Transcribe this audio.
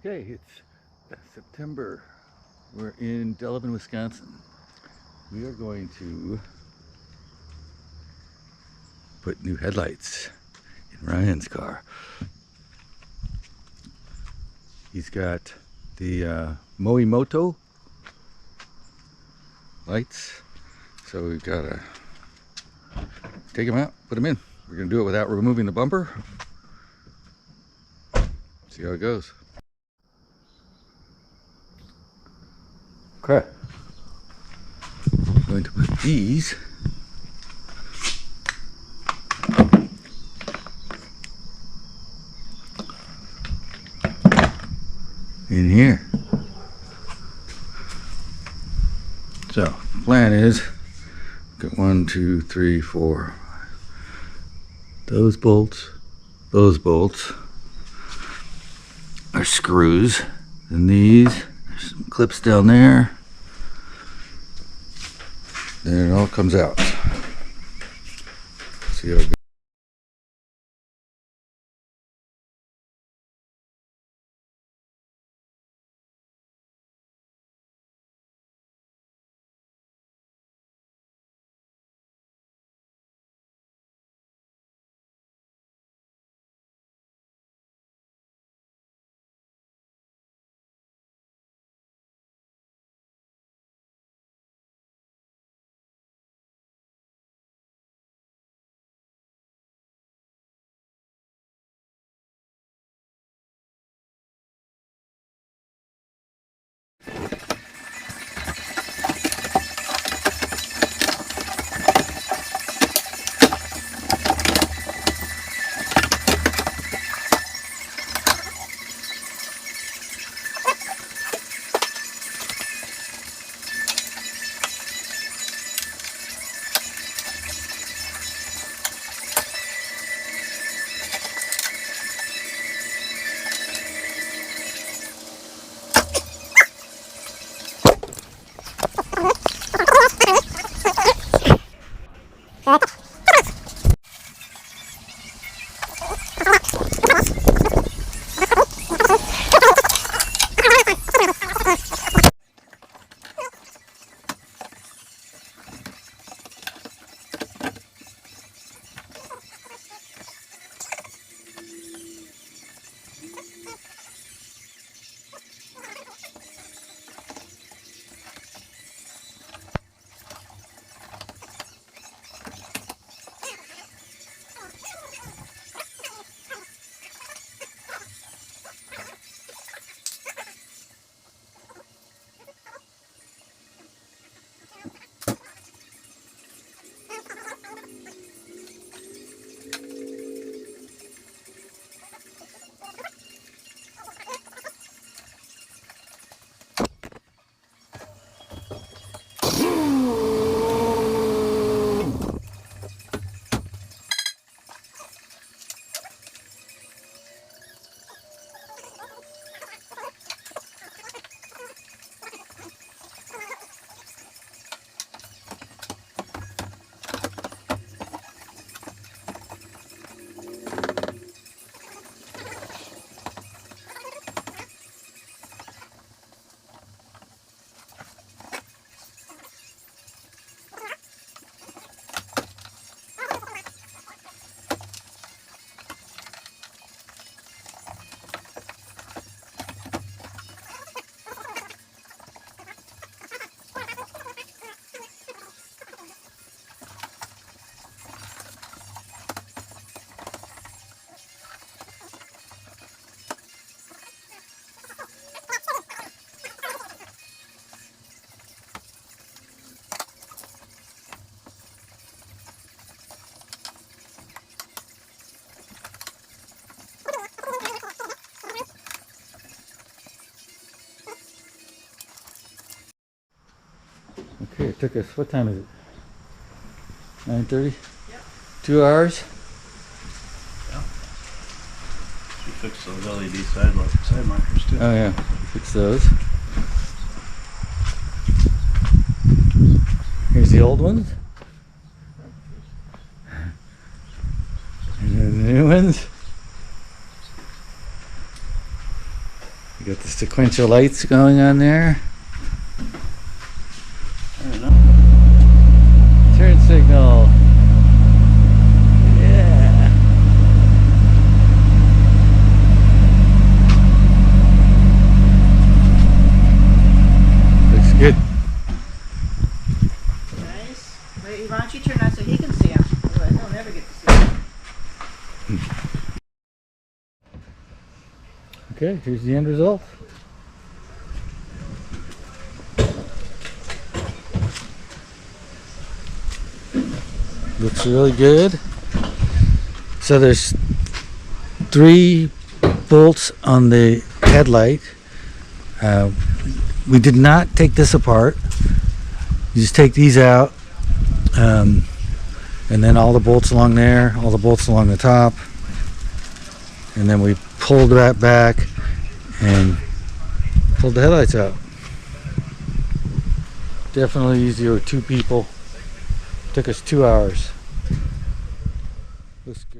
Okay, it's September. We're in Delavan, Wisconsin. We are going to put new headlights in Ryan's car. He's got the Morimoto lights, so we've got to take them out, put them in. We're going to do it without removing the bumper. See how it goes. Okay. I'm going to put these in here. So the plan is, got 1, 2, 3, 4. Those bolts are screws, and there's some clips down there. Then it all comes out. See how it goes. Okay, it took us, what time is it? 9:30? Yep. 2 hours? Yeah. She fixed those LED side markers too. Oh yeah, fix those. Here's the old ones. And then the new ones. You Got the sequential lights going on there. I don't know. Turn signal. Yeah. Looks good. Nice. Wait, why don't you turn on so he can see him? Otherwise, he'll never get to see him. Okay, here's the end result. Looks really good. So there's 3 bolts on the headlight. We did not take this apart. You just take these out, and then all the bolts along there, all the bolts along the top, and then we pulled that back and pulled the headlights out. Definitely easier with 2 people. Took us 2 hours. Looks good.